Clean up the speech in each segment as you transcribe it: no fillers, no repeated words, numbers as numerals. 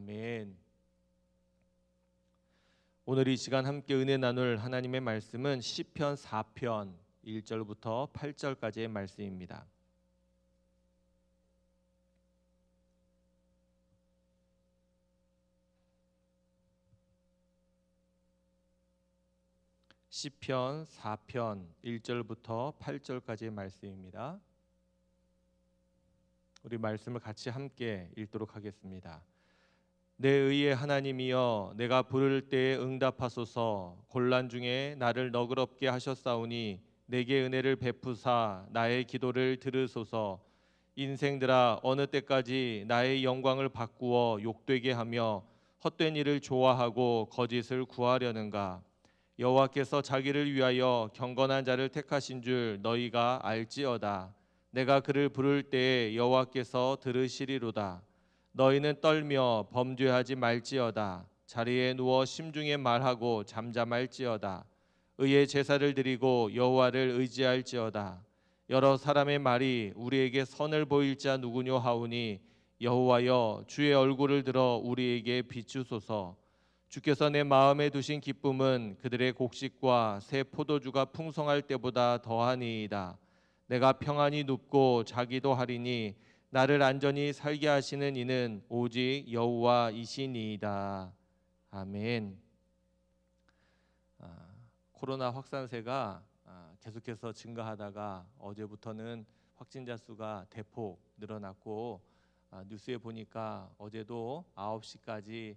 아멘. 오늘 이 시간 함께 은혜 나눌 하나님의 말씀은 시편 4편 1절부터 8절까지의 말씀입니다. 시편 4편 1절부터 8절까지의 말씀입니다. 우리 말씀을 같이 함께 읽도록 하겠습니다. 내 의의 하나님이여, 내가 부를 때에 응답하소서. 곤란 중에 나를 너그럽게 하셨사오니 내게 은혜를 베푸사 나의 기도를 들으소서. 인생들아, 어느 때까지 나의 영광을 바꾸어 욕되게 하며 헛된 일을 좋아하고 거짓을 구하려는가? 여호와께서 자기를 위하여 경건한 자를 택하신 줄 너희가 알지어다. 내가 그를 부를 때에 여호와께서 들으시리로다. 너희는 떨며 범죄하지 말지어다. 자리에 누워 심중에 말하고 잠잠할지어다. 의의 제사를 드리고 여호와를 의지할지어다. 여러 사람의 말이 우리에게 선을 보일 자 누구뇨 하오니 여호와여, 주의 얼굴을 들어 우리에게 비추소서. 주께서 내 마음에 두신 기쁨은 그들의 곡식과 새 포도주가 풍성할 때보다 더하니이다. 내가 평안히 눕고 자기도 하리니 나를 안전히 살게 하시는 이는 오직 여호와이시니이다. 아멘. 코로나 확산세가 계속해서 증가하다가 어제부터는 확진자 수가 대폭 늘어났고, 뉴스에 보니까 어제도 9시까지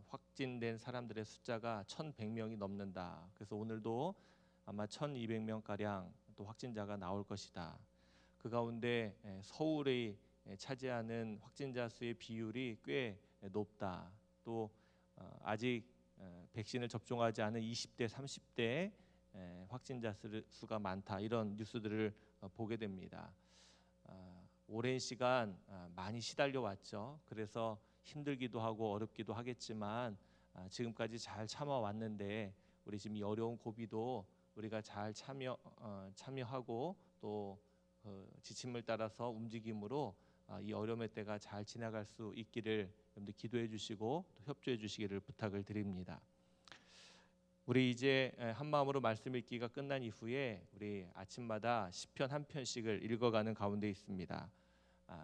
확진된 사람들의 숫자가 1,100명이 넘는다. 그래서 오늘도 아마 1,200명가량 또 확진자가 나올 것이다. 그 가운데 서울이 차지하는 확진자 수의 비율이 꽤 높다. 또 아직 백신을 접종하지 않은 20대, 30대 확진자 수가 많다. 이런 뉴스들을 보게 됩니다. 오랜 시간 많이 시달려 왔죠. 그래서 힘들기도 하고 어렵기도 하겠지만 지금까지 잘 참아왔는데, 우리 지금 이 어려운 고비도 우리가 잘 참여하고 또 지침을 따라서 움직임으로 이 어려움의 때가 잘 지나갈 수 있기를 여러분들 기도해 주시고 또 협조해 주시기를 부탁을 드립니다. 우리 이제 한 마음으로 말씀 읽기가 끝난 이후에 우리 아침마다 시편 한 편씩을 읽어가는 가운데 있습니다.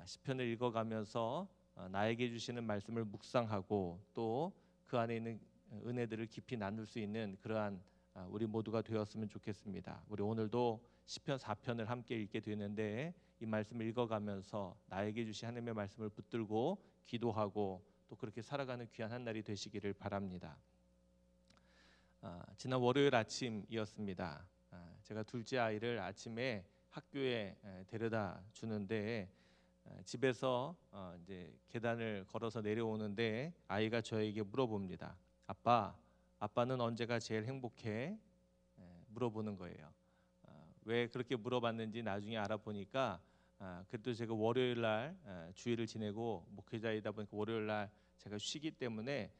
시편을 읽어가면서 나에게 주시는 말씀을 묵상하고 또 그 안에 있는 은혜들을 깊이 나눌 수 있는 그러한 우리 모두가 되었으면 좋겠습니다. 우리 오늘도 시편 4편을 함께 읽게 되는데, 이 말씀을 읽어가면서 나에게 주신 하나님의 말씀을 붙들고 기도하고 또 그렇게 살아가는 귀한 한 날이 되시기를 바랍니다. 지난 월요일 아침이었습니다. 제가 둘째 아이를 아침에 학교에 데려다 주는데, 집에서 이제 계단을 걸어서 내려오는데 아이가 저에게 물어봅니다. 아빠는 언제가 제일 행복해? 물어보는 거예요. 왜 그렇게 물어봤는지 나중에 알아보니까, 그래도 제가 월요일 날 주일을 지내고 목회자이다 보니까 월요일 날 제가 쉬기 때문에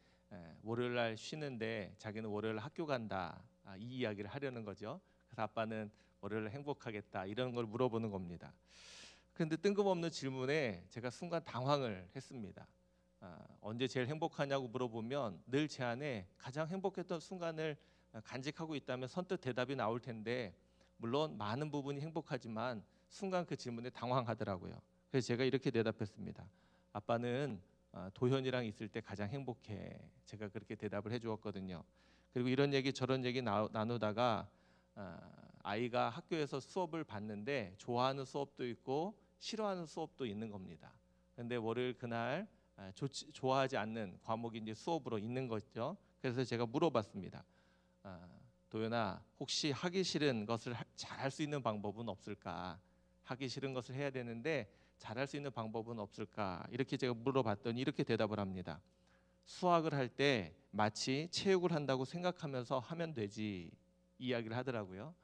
월요일 날 쉬는데 자기는 월요일 학교 간다, 이 이야기를 하려는 거죠. 그래서 아빠는 월요일 행복하겠다, 이런 걸 물어보는 겁니다. 그런데 뜬금없는 질문에 제가 순간 당황을 했습니다. 언제 제일 행복하냐고 물어보면 늘 제 안에 가장 행복했던 순간을 간직하고 있다면 선뜻 대답이 나올 텐데, 물론 많은 부분이 행복하지만 순간 그 질문에 당황하더라고요. 그래서 제가 이렇게 대답했습니다. 아빠는 도현이랑 있을 때 가장 행복해. 제가 그렇게 대답을 해주었거든요. 그리고 이런 얘기 저런 얘기 나누다가 아이가 학교에서 수업을 받는데 좋아하는 수업도 있고 싫어하는 수업도 있는 겁니다. 그런데 월요일 그날 좋아하지 않는 과목이 이제 수업으로 있는 거죠. 그래서 제가 물어봤습니다. 도연아, 혹시 하기 싫은 것을 잘할 수 있는 방법은 없을까? 하기 싫은 것을 해야 되는데 잘할 수 있는 방법은 없을까? 이렇게 제가 물어봤더니 이렇게 대답을 합니다. 수학을 할 때 마치 체육을 한다고 생각하면서 하면 되지, 이야기를 하더라고요.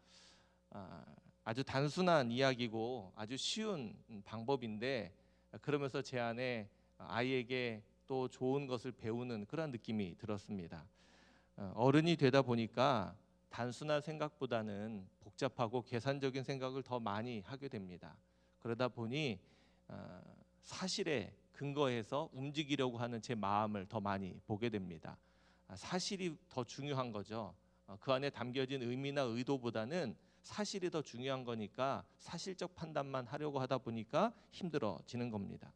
아주 단순한 이야기고 아주 쉬운 방법인데, 그러면서 제 안에 아이에게 또 좋은 것을 배우는 그런 느낌이 들었습니다. 어른이 되다 보니까 단순한 생각보다는 복잡하고 계산적인 생각을 더 많이 하게 됩니다. 그러다 보니 사실에 그 근거해서 움직이려고 하는 제 마음을 더 많이 보게 됩니다. 사실이 더 중요한 거죠. 그 안에 담겨진 의미나 의도보다는 사실이 더 중요한 거니까 사실적 판단만 하려고 하다 보니까 힘들어지는 겁니다.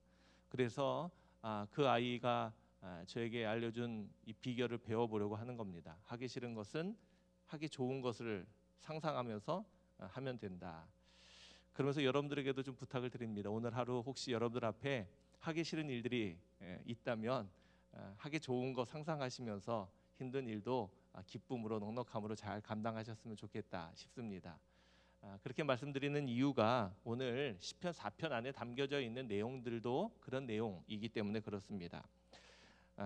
그래서 그 아이가 저에게 알려준 이 비결을 배워보려고 하는 겁니다. 하기 싫은 것은 하기 좋은 것을 상상하면서 하면 된다. 그러면서 여러분들에게도 좀 부탁을 드립니다. 오늘 하루 혹시 여러분들 앞에 하기 싫은 일들이 있다면 하기 좋은 거 상상하시면서 힘든 일도 기쁨으로 넉넉함으로 잘 감당하셨으면 좋겠다 싶습니다. 그렇게 말씀드리는 이유가 오늘 시편 4편 안에 담겨져 있는 내용들도 그런 내용이기 때문에 그렇습니다.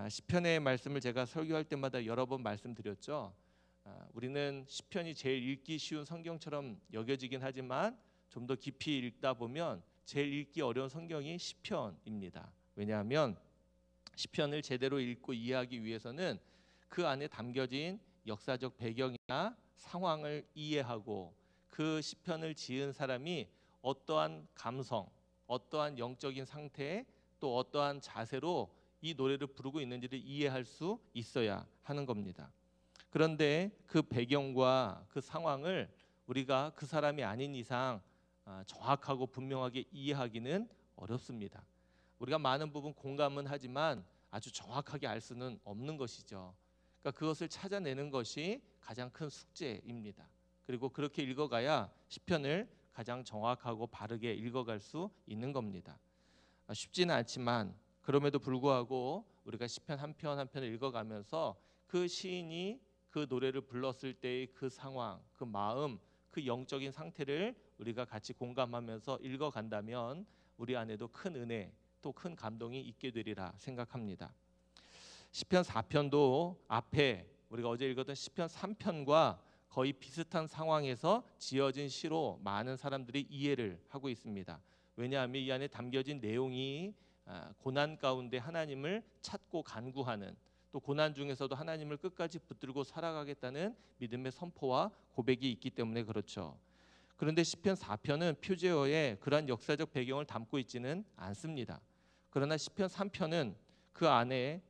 시편의 말씀을 제가 설교할 때마다 여러 번 말씀드렸죠. 우리는 시편이 제일 읽기 쉬운 성경처럼 여겨지긴 하지만 좀 더 깊이 읽다 보면 제일 읽기 어려운 성경이 시편입니다. 왜냐하면 시편을 제대로 읽고 이해하기 위해서는 그 안에 담겨진 역사적 배경이나 상황을 이해하고 그 시편을 지은 사람이 어떠한 감성, 어떠한 영적인 상태, 또 어떠한 자세로 이 노래를 부르고 있는지를 이해할 수 있어야 하는 겁니다. 그런데 그 배경과 그 상황을 우리가 그 사람이 아닌 이상 정확하고 분명하게 이해하기는 어렵습니다. 우리가 많은 부분 공감은 하지만 아주 정확하게 알 수는 없는 것이죠. 그러니까 그것을 찾아내는 것이 가장 큰 숙제입니다. 그리고 그렇게 읽어가야 시편을 가장 정확하고 바르게 읽어갈 수 있는 겁니다. 쉽지는 않지만 그럼에도 불구하고 우리가 시편 한 편 한 편을 읽어가면서 그 시인이 그 노래를 불렀을 때의 그 상황, 그 마음, 그 영적인 상태를 우리가 같이 공감하면서 읽어간다면 우리 안에도 큰 은혜 또 큰 감동이 있게 되리라 생각합니다. 시편 4편도 앞에 우리가 어제 읽었던 시편 3편과 거의 비슷한 상황에서 지어진 시로 많은 사람들이 이해를 하고 있습니다. 왜냐하면 이 안에 담겨진 내용이 고난 가운데 하나님을 찾고 간구하는, 또 고난 중에서도 하나님을 끝까지 붙들고 살아가겠다는 믿음의 선포와 고백이 있기 때문에 그렇죠. 그런데 시편 4편은 표제어에 그러한 역사적 배경을 담고 있지는 않습니다. 그러나 시편 3편은 그 안에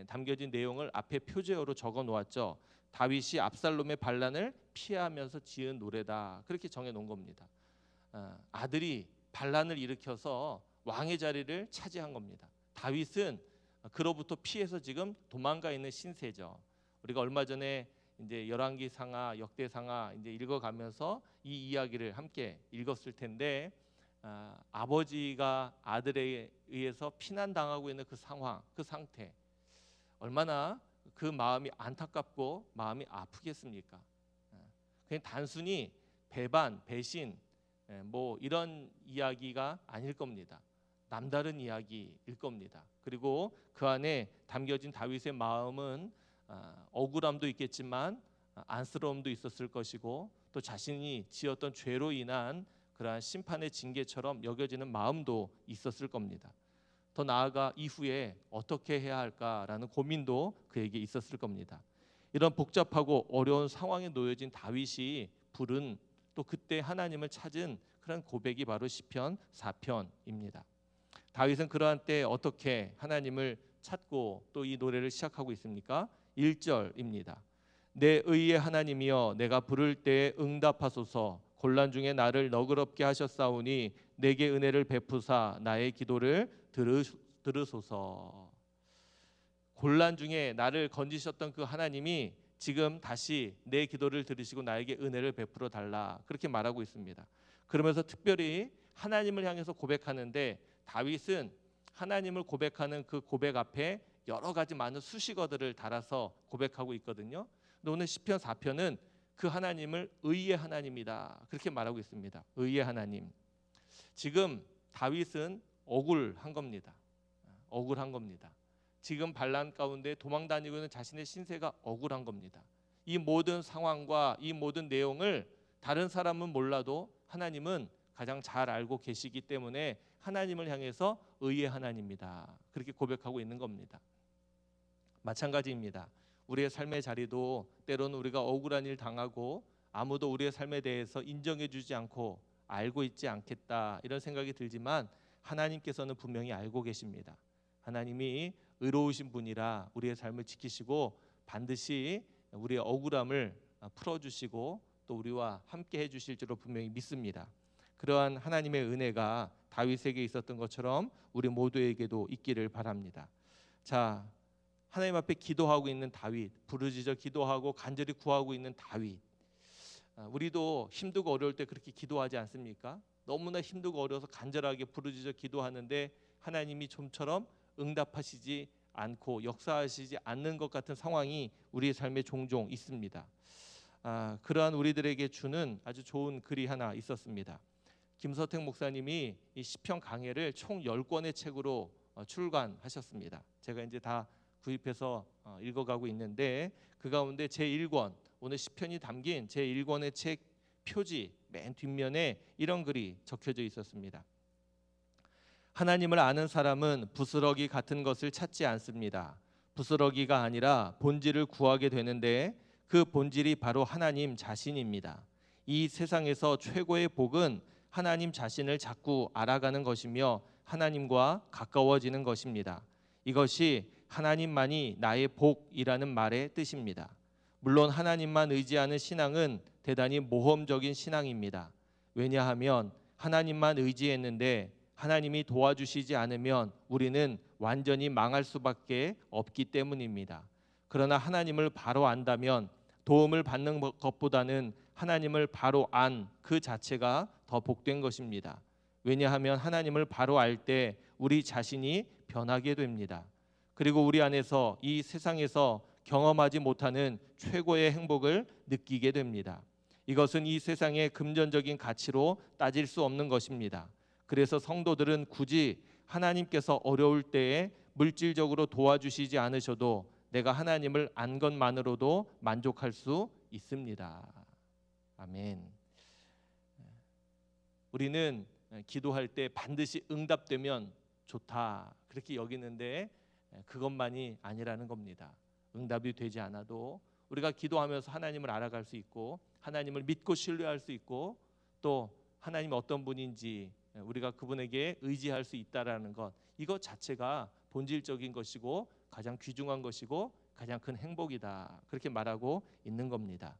담겨진 내용을 앞에 표제어로 적어 놓았죠. 다윗이 압살롬의 반란을 피하면서 지은 노래다, 그렇게 정해 놓은 겁니다. 아들이 반란을 일으켜서 왕의 자리를 차지한 겁니다. 다윗은 그로부터 피해서 지금 도망가 있는 신세죠. 우리가 얼마 전에 이제 열왕기상하, 역대상하 이제 읽어가면서 이 이야기를 함께 읽었을 텐데 아버지가 아들에 의해서 피난당하고 있는 그 상황, 그 상태, 얼마나 그 마음이 안타깝고 마음이 아프겠습니까? 그냥 단순히 배반, 배신, 뭐 이런 이야기가 아닐 겁니다. 남다른 이야기일 겁니다. 그리고 그 안에 담겨진 다윗의 마음은 억울함도 있겠지만 안쓰러움도 있었을 것이고 또 자신이 지었던 죄로 인한 그러한 심판의 징계처럼 여겨지는 마음도 있었을 겁니다. 더 나아가 이후에 어떻게 해야 할까라는 고민도 그에게 있었을 겁니다. 이런 복잡하고 어려운 상황에 놓여진 다윗이 부른, 또 그때 하나님을 찾은 그런 고백이 바로 시편 4편입니다. 다윗은 그러한 때 어떻게 하나님을 찾고 또 이 노래를 시작하고 있습니까? 1절입니다. 내 의의 하나님이여 내가 부를 때에 응답하소서. 곤란 중에 나를 너그럽게 하셨사오니 내게 은혜를 베푸사 나의 기도를 들으소서. 곤란 중에 나를 건지셨던 그 하나님이 지금 다시 내 기도를 들으시고 나에게 은혜를 베풀어 달라, 그렇게 말하고 있습니다. 그러면서 특별히 하나님을 향해서 고백하는데 다윗은 하나님을 고백하는 그 고백 앞에 여러 가지 많은 수식어들을 달아서 고백하고 있거든요. 근데 오늘 시편 4편은 그 하나님을 의의 하나님이다, 그렇게 말하고 있습니다. 의의 하나님. 지금 다윗은 억울한 겁니다. 억울한 겁니다. 지금 반란 가운데 도망 다니고 있는 자신의 신세가 억울한 겁니다. 이 모든 상황과 이 모든 내용을 다른 사람은 몰라도 하나님은 가장 잘 알고 계시기 때문에 하나님을 향해서 의의 하나님이다, 그렇게 고백하고 있는 겁니다. 마찬가지입니다. 우리의 삶의 자리도 때로는 우리가 억울한 일 당하고 아무도 우리의 삶에 대해서 인정해 주지 않고 알고 있지 않겠다, 이런 생각이 들지만 하나님께서는 분명히 알고 계십니다. 하나님이 의로우신 분이라 우리의 삶을 지키시고 반드시 우리의 억울함을 풀어주시고 또 우리와 함께 해주실 줄로 분명히 믿습니다. 그러한 하나님의 은혜가 다윗에게 있었던 것처럼 우리 모두에게도 있기를 바랍니다. 자, 하나님 앞에 기도하고 있는 다윗, 부르짖어 기도하고 간절히 구하고 있는 다윗. 우리도 힘들고 어려울 때 그렇게 기도하지 않습니까? 너무나 힘들고 어려워서 간절하게 부르짖어 기도하는데 하나님이 좀처럼 응답하시지 않고 역사하시지 않는 것 같은 상황이 우리의 삶에 종종 있습니다. 그러한 우리들에게 주는 아주 좋은 글이 하나 있었습니다. 김서택 목사님이 이 시편 강해를 총 10권의 책으로 출간하셨습니다. 제가 이제 다 구입해서 읽어가고 있는데 그 가운데 제1권 오늘 시편이 담긴 제1권의 책 표지 맨 뒷면에 이런 글이 적혀져 있었습니다. 하나님을 아는 사람은 부스러기 같은 것을 찾지 않습니다. 부스러기가 아니라 본질을 구하게 되는데 그 본질이 바로 하나님 자신입니다. 이 세상에서 최고의 복은 하나님 자신을 자꾸 알아가는 것이며 하나님과 가까워지는 것입니다. 이것이 하나님만이 나의 복이라는 말의 뜻입니다. 물론 하나님만 의지하는 신앙은 대단히 모험적인 신앙입니다. 왜냐하면 하나님만 의지했는데 하나님이 도와주시지 않으면 우리는 완전히 망할 수밖에 없기 때문입니다. 그러나 하나님을 바로 안다면 도움을 받는 것보다는 하나님을 바로 안 그 자체가 더 복된 것입니다. 왜냐하면 하나님을 바로 알 때 우리 자신이 변하게 됩니다. 그리고 우리 안에서 이 세상에서 경험하지 못하는 최고의 행복을 느끼게 됩니다. 이것은 이 세상의 금전적인 가치로 따질 수 없는 것입니다. 그래서 성도들은 굳이 하나님께서 어려울 때에 물질적으로 도와주시지 않으셔도 내가 하나님을 안 것만으로도 만족할 수 있습니다. 아멘. 우리는 기도할 때 반드시 응답되면 좋다 그렇게 여기는데 그것만이 아니라는 겁니다. 응답이 되지 않아도 우리가 기도하면서 하나님을 알아갈 수 있고 하나님을 믿고 신뢰할 수 있고 또 하나님 어떤 분인지 우리가 그분에게 의지할 수 있다라는 것, 이것 자체가 본질적인 것이고 가장 귀중한 것이고 가장 큰 행복이다 그렇게 말하고 있는 겁니다.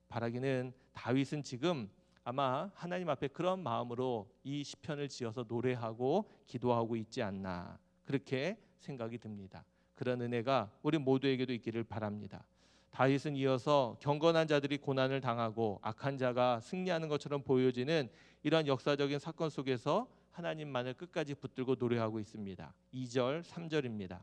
바라기는 다윗은 지금 아마 하나님 앞에 그런 마음으로 이 시편을 지어서 노래하고 기도하고 있지 않나 그렇게 생각이 듭니다. 그런 은혜가 우리 모두에게도 있기를 바랍니다. 다윗은 이어서 경건한 자들이 고난을 당하고 악한 자가 승리하는 것처럼 보여지는 이런 역사적인 사건 속에서 하나님만을 끝까지 붙들고 노래하고 있습니다. 2절, 3절입니다.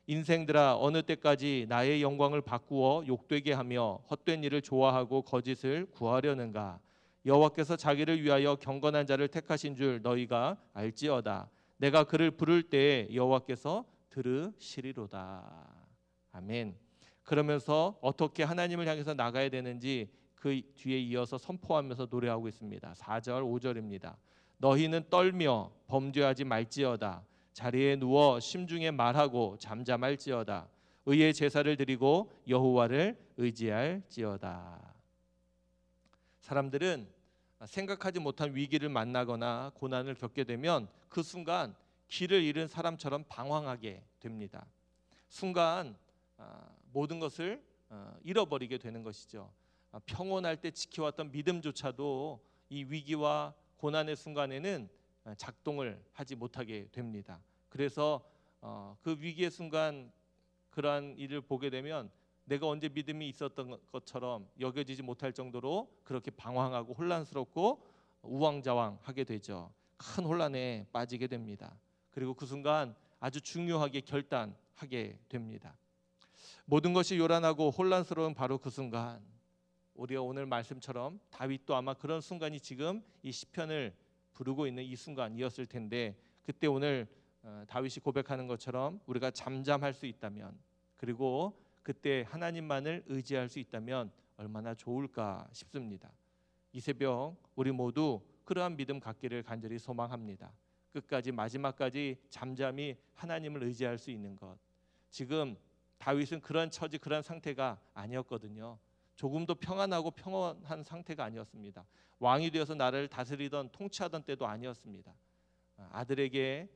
인생들아 어느 때까지 나의 영광을 바꾸어 욕되게 하며 헛된 일을 좋아하고 거짓을 구하려는가. 여호와께서 자기를 위하여 경건한 자를 택하신 줄 너희가 알지어다. 내가 그를 부를 때에 여호와께서 들으시리로다. 아멘. 그러면서 어떻게 하나님을 향해서 나가야 되는지 그 뒤에 이어서 선포하면서 노래하고 있습니다. 4절, 5절입니다. 너희는 떨며 범죄하지 말지어다. 자리에 누워 심중에 말하고 잠잠할지어다. 의의 제사를 드리고 여호와를 의지할지어다. 사람들은 생각하지 못한 위기를 만나거나 고난을 겪게 되면 그 순간 길을 잃은 사람처럼 방황하게 됩니다. 순간 모든 것을 잃어버리게 되는 것이죠. 평온할 때 지켜왔던 믿음조차도 이 위기와 고난의 순간에는 작동을 하지 못하게 됩니다. 그래서 그 위기의 순간 그러한 일을 보게 되면 내가 언제 믿음이 있었던 것처럼 여겨지지 못할 정도로 그렇게 방황하고 혼란스럽고 우왕좌왕하게 되죠. 큰 혼란에 빠지게 됩니다. 그리고 그 순간 아주 중요하게 결단하게 됩니다. 모든 것이 요란하고 혼란스러운 바로 그 순간, 우리가 오늘 말씀처럼 다윗도 아마 그런 순간이 지금 이 시편을 부르고 있는 이 순간이었을 텐데, 그때 오늘 다윗이 고백하는 것처럼 우리가 잠잠할 수 있다면, 그리고 그때 하나님만을 의지할 수 있다면 얼마나 좋을까 싶습니다. 이 새벽 우리 모두 그러한 믿음 갖기를 간절히 소망합니다. 끝까지 마지막까지 잠잠히 하나님을 의지할 수 있는 것. 지금 다윗은 그런 처지, 그런 상태가 아니었거든요. 조금도 평안하고 평온한 상태가 아니었습니다. 왕이 되어서 나라를 다스리던 통치하던 때도 아니었습니다. 아들에게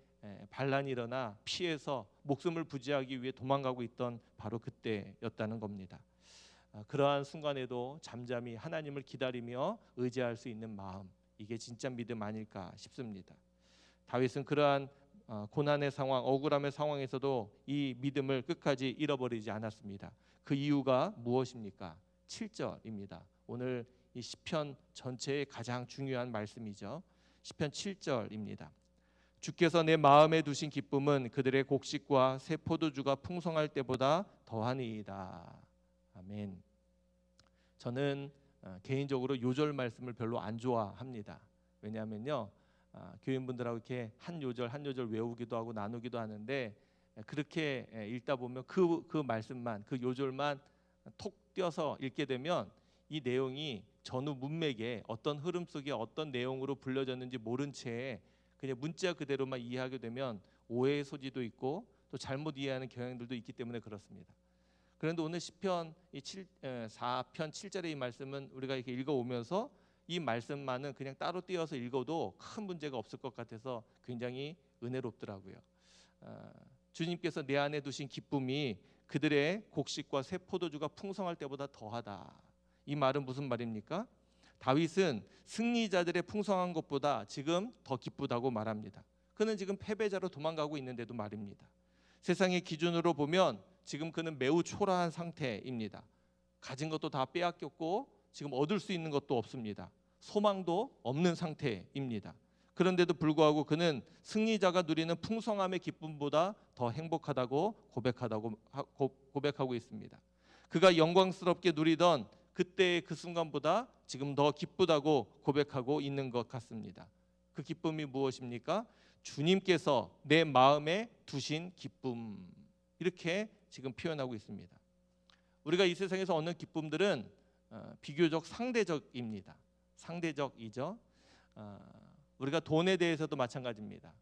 반란이 일어나 피해서 목숨을 부지하기 위해 도망가고 있던 바로 그때였다는 겁니다. 그러한 순간에도 잠잠히 하나님을 기다리며 의지할 수 있는 마음, 이게 진짜 믿음 아닐까 싶습니다. 다윗은 그러한 고난의 상황, 억울함의 상황에서도 이 믿음을 끝까지 잃어버리지 않았습니다. 그 이유가 무엇입니까? 7절입니다. 오늘 이 시편 전체의 가장 중요한 말씀이죠. 시편 7절입니다. 주께서 내 마음에 두신 기쁨은 그들의 곡식과 새 포도주가 풍성할 때보다 더하니이다. 아멘. 저는 개인적으로 요절 말씀을 별로 안 좋아합니다. 왜냐하면요, 교인분들하고 이렇게 한 요절 한 요절 외우기도 하고 나누기도 하는데, 그렇게 읽다 보면 그 말씀만, 그 요절만 톡 띄어서 읽게 되면 이 내용이 전후 문맥에 어떤 흐름 속에 어떤 내용으로 불려졌는지 모른 채 그냥 문자 그대로만 이해하게 되면 오해의 소지도 있고 또 잘못 이해하는 경향들도 있기 때문에 그렇습니다. 그런데 오늘 시편 4편 7절의 이 말씀은 우리가 이렇게 읽어오면서 이 말씀만은 그냥 따로 띄어서 읽어도 큰 문제가 없을 것 같아서 굉장히 은혜롭더라고요. 주님께서 내 안에 두신 기쁨이 그들의 곡식과 새 포도주가 풍성할 때보다 더하다. 이 말은 무슨 말입니까? 다윗은 승리자들의 풍성한 것보다 지금 더 기쁘다고 말합니다. 그는 지금 패배자로 도망가고 있는데도 말입니다. 세상의 기준으로 보면 지금 그는 매우 초라한 상태입니다. 가진 것도 다 빼앗겼고 지금 얻을 수 있는 것도 없습니다. 소망도 없는 상태입니다. 그런데도 불구하고 그는 승리자가 누리는 풍성함의 기쁨보다 더 행복하다고 고백하고 있습니다. 그가 영광스럽게 누리던 그때의 그 순간보다 지금 더 기쁘다고 고백하고 있는 것 같습니다. 그 기쁨이 무엇입니까? 주님께서 내 마음에 두신 기쁨, 이렇게 지금 표현하고 있습니다. 우리가 이 세상에서 얻는 기쁨들은 비교적 상대적입니다. 상대적이죠. 우리가 돈에 대해서도 마찬가지입니다.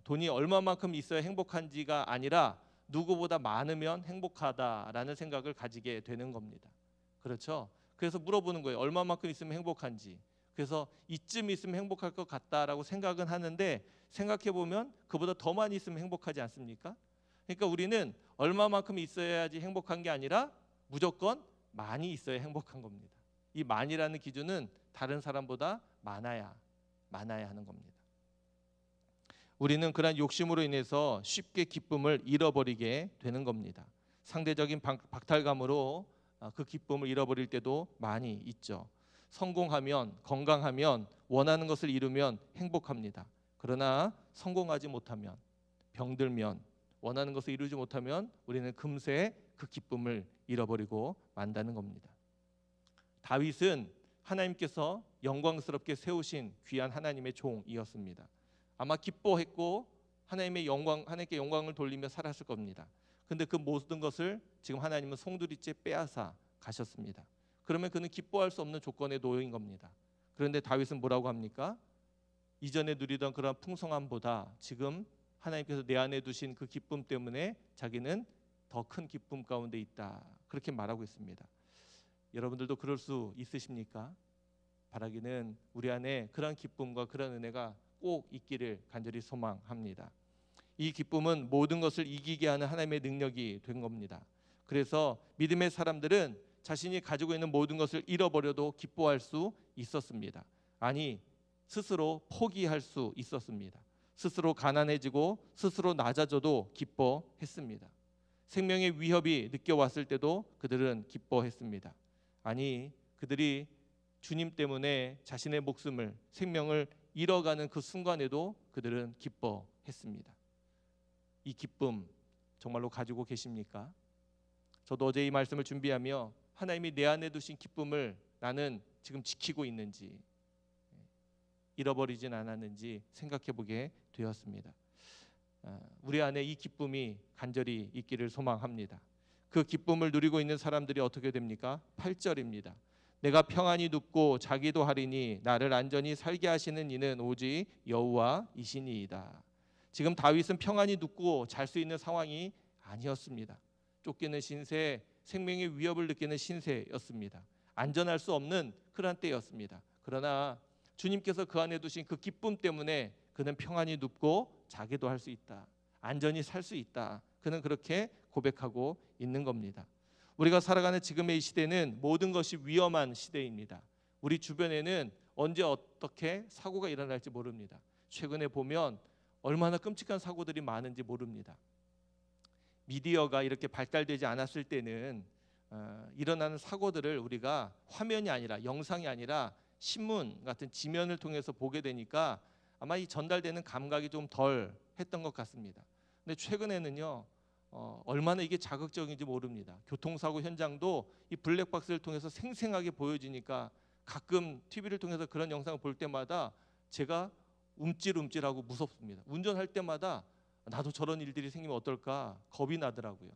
돈이 얼마만큼 있어야 행복한지가 아니라 누구보다 많으면 행복하다라는 생각을 가지게 되는 겁니다. 그렇죠? 그래서 물어보는 거예요. 얼마만큼 있으면 행복한지. 그래서 이쯤 있으면 행복할 것 같다라고 생각은 하는데, 생각해 보면 그보다 더 많이 있으면 행복하지 않습니까? 그러니까 우리는 얼마만큼 있어야지 행복한 게 아니라 무조건 많이 있어야 행복한 겁니다. 이 많이라는 기준은 다른 사람보다 많아야 하는 겁니다. 우리는 그런 욕심으로 인해서 쉽게 기쁨을 잃어버리게 되는 겁니다. 상대적인 박탈감으로 그 기쁨을 잃어버릴 때도 많이 있죠. 성공하면, 건강하면, 원하는 것을 이루면 행복합니다. 그러나 성공하지 못하면, 병들면, 원하는 것을 이루지 못하면 우리는 금세 그 기쁨을 잃어버리고 만다는 겁니다. 다윗은 하나님께서 영광스럽게 세우신 귀한 하나님의 종이었습니다. 아마 기뻐했고 하나님께 영광을 돌리며 살았을 겁니다. 근데 그 모든 것을 지금 하나님은 송두리째 빼앗아 가셨습니다. 그러면 그는 기뻐할 수 없는 조건에 놓인 겁니다. 그런데 다윗은 뭐라고 합니까? 이전에 누리던 그런 풍성함보다 지금 하나님께서 내 안에 두신 그 기쁨 때문에 자기는 더 큰 기쁨 가운데 있다, 그렇게 말하고 있습니다. 여러분들도 그럴 수 있으십니까? 바라기는 우리 안에 그런 기쁨과 그런 은혜가 꼭 있기를 간절히 소망합니다. 이 기쁨은 모든 것을 이기게 하는 하나님의 능력이 된 겁니다. 그래서 믿음의 사람들은 자신이 가지고 있는 모든 것을 잃어버려도 기뻐할 수 있었습니다. 아니, 스스로 포기할 수 있었습니다. 스스로 가난해지고 스스로 낮아져도 기뻐했습니다. 생명의 위협이 느껴왔을 때도 그들은 기뻐했습니다. 아니, 그들이 주님 때문에 자신의 목숨을, 생명을 잃어가는 그 순간에도 그들은 기뻐했습니다. 이 기쁨 정말로 가지고 계십니까? 저도 어제 이 말씀을 준비하며 하나님이 내 안에 두신 기쁨을 나는 지금 지키고 있는지, 잃어버리진 않았는지 생각해 보게 되었습니다. 우리 안에 이 기쁨이 간절히 있기를 소망합니다. 그 기쁨을 누리고 있는 사람들이 어떻게 됩니까? 8절입니다. 내가 평안히 눕고 자기도 하리니 나를 안전히 살게 하시는 이는 오직 여호와이시니이다. 지금 다윗은 평안히 눕고 잘 수 있는 상황이 아니었습니다. 쫓기는 신세, 생명의 위협을 느끼는 신세였습니다. 안전할 수 없는 그런 때였습니다. 그러나 주님께서 그 안에 두신 그 기쁨 때문에 그는 평안히 눕고 자기도 할 수 있다. 안전히 살 수 있다. 그는 그렇게 고백하고 있는 겁니다. 우리가 살아가는 지금의 이 시대는 모든 것이 위험한 시대입니다. 우리 주변에는 언제 어떻게 사고가 일어날지 모릅니다. 최근에 보면 얼마나 끔찍한 사고들이 많은지 모릅니다. 미디어가 이렇게 발달되지 않았을 때는 일어나는 사고들을 우리가 화면이 아니라 영상이 아니라 신문 같은 지면을 통해서 보게 되니까 아마 이 전달되는 감각이 좀 덜 했던 것 같습니다. 근데 최근에는요 얼마나 이게 자극적인지 모릅니다. 교통사고 현장도 이 블랙박스를 통해서 생생하게 보여지니까 가끔 TV를 통해서 그런 영상을 볼 때마다 제가 움찔움찔하고 무섭습니다. 운전할 때마다 나도 저런 일들이 생기면 어떨까 겁이 나더라고요.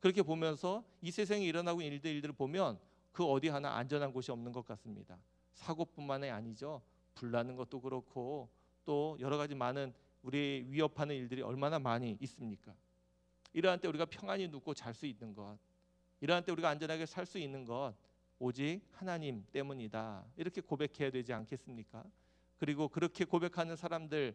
그렇게 보면서 이 세상에 일어나고 있는 일들을 보면 그 어디 하나 안전한 곳이 없는 것 같습니다. 사고뿐만이 아니죠. 불 나는 것도 그렇고 또 여러 가지 많은 우리 위협하는 일들이 얼마나 많이 있습니까? 이러한 때 우리가 평안히 눕고 잘 수 있는 것, 이러한 때 우리가 안전하게 살 수 있는 것 오직 하나님 때문이다. 이렇게 고백해야 되지 않겠습니까? 그리고 그렇게 고백하는 사람들,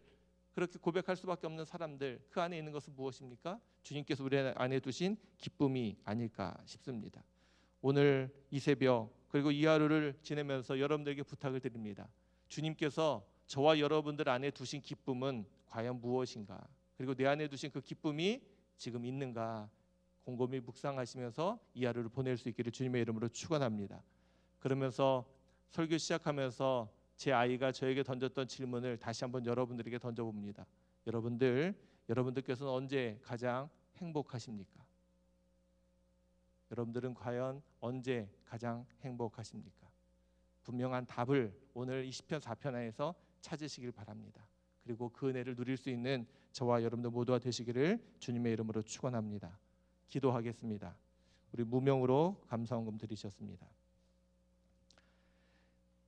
그렇게 고백할 수밖에 없는 사람들, 그 안에 있는 것은 무엇입니까? 주님께서 우리 안에 두신 기쁨이 아닐까 싶습니다. 오늘 이 새벽 그리고 이 하루를 지내면서 여러분들에게 부탁을 드립니다. 주님께서 저와 여러분들 안에 두신 기쁨은 과연 무엇인가? 그리고 내 안에 두신 그 기쁨이 지금 있는가? 곰곰이 묵상하시면서 이 하루를 보낼 수 있기를 주님의 이름으로 축원합니다. 그러면서 설교 시작하면서 제 아이가 저에게 던졌던 질문을 다시 한번 여러분들에게 던져봅니다. 여러분들께서는 언제 가장 행복하십니까? 여러분들은 과연 언제 가장 행복하십니까? 분명한 답을 오늘 이 시편 4편 안에서 찾으시길 바랍니다. 그리고 그 은혜를 누릴 수 있는 저와 여러분들 모두가 되시기를 주님의 이름으로 축원합니다. 기도하겠습니다. 우리 무명으로 감사원금 드리셨습니다.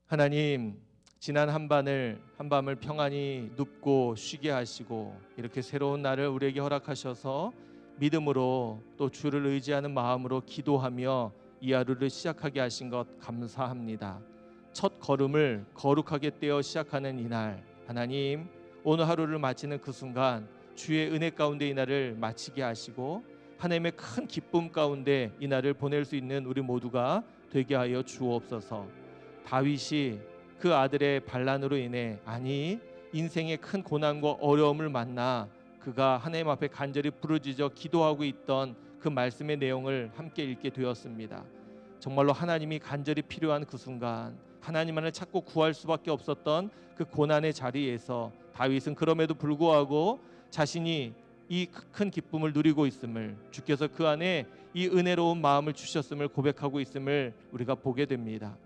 하나님, 지난 한밤을 평안히 눕고 쉬게 하시고 이렇게 새로운 날을 우리에게 허락하셔서 믿음으로 또 주를 의지하는 마음으로 기도하며 이 하루를 시작하게 하신 것 감사합니다. 첫 걸음을 거룩하게 떼어 시작하는 이날, 하나님 오늘 하루를 마치는 그 순간 주의 은혜 가운데 이 날을 마치게 하시고 하나님의 큰 기쁨 가운데 이 날을 보낼 수 있는 우리 모두가 되게 하여 주옵소서. 다윗이 그 아들의 반란으로 인해 인생의 큰 고난과 어려움을 만나 그가 하나님 앞에 간절히 부르짖어 기도하고 있던 그 말씀의 내용을 함께 읽게 되었습니다. 정말로 하나님이 간절히 필요한 그 순간 하나님만을 찾고 구할 수밖에 없었던 그 고난의 자리에서 다윗은 그럼에도 불구하고 자신이 이 큰 기쁨을 누리고 있음을, 주께서 그 안에 이 은혜로운 마음을 주셨음을 고백하고 있음을 우리가 보게 됩니다.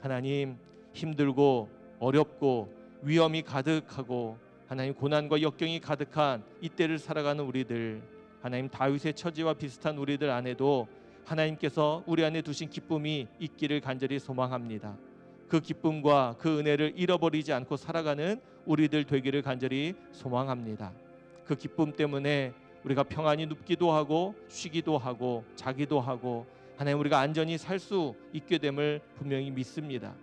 하나님, 힘들고 어렵고 위험이 가득하고 하나님 고난과 역경이 가득한 이때를 살아가는 우리들, 하나님 다윗의 처지와 비슷한 우리들 안에도 하나님께서 우리 안에 두신 기쁨이 있기를 간절히 소망합니다. 그 기쁨과 그 은혜를 잃어버리지 않고 살아가는 우리들 되기를 간절히 소망합니다. 그 기쁨 때문에 우리가 평안히 눕기도 하고 쉬기도 하고 자기도 하고 하나님 우리가 안전히 살 수 있게 됨을 분명히 믿습니다.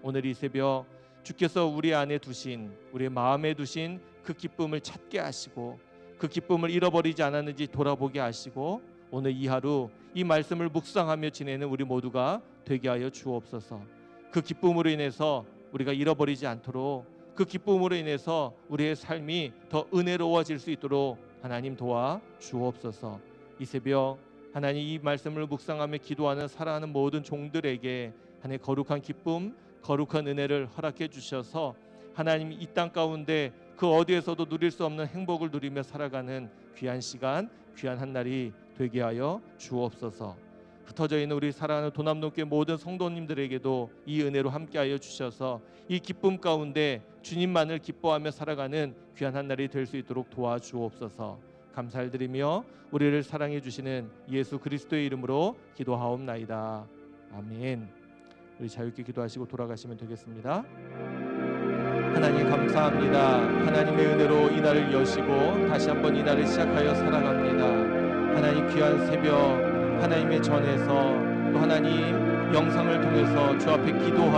오늘 이 새벽 주께서 우리 안에 두신, 우리의 마음에 두신 그 기쁨을 찾게 하시고 그 기쁨을 잃어버리지 않았는지 돌아보게 하시고 오늘 이 하루 이 말씀을 묵상하며 지내는 우리 모두가 되게 하여 주옵소서. 그 기쁨으로 인해서 우리가 잃어버리지 않도록, 그 기쁨으로 인해서 우리의 삶이 더 은혜로워질 수 있도록 하나님 도와 주옵소서. 이 새벽 하나님 이 말씀을 묵상하며 기도하는 살아가는 모든 종들에게 하나님 거룩한 기쁨, 거룩한 은혜를 허락해 주셔서 하나님 이 땅 가운데 그 어디에서도 누릴 수 없는 행복을 누리며 살아가는 귀한 시간, 귀한 한 날이 되게 하여 주옵소서. 흩어져 있는 우리 사랑하는 도남동교회 모든 성도님들에게도 이 은혜로 함께하여 주셔서 이 기쁨 가운데 주님만을 기뻐하며 살아가는 귀한 한 날이 될 수 있도록 도와주옵소서. 감사를 드리며 우리를 사랑해 주시는 예수 그리스도의 이름으로 기도하옵나이다. 아멘. 우리 자유롭게 기도하시고 돌아가시면 되겠습니다. 하나님 감사합니다. 하나님의 은혜로 이 날을 여시고 다시 한번 이 날을 시작하여 살아갑니다. 하나님 귀한 새벽 하나님의 전에서 또 하나님 영상을 통해서 주 앞에 기도하고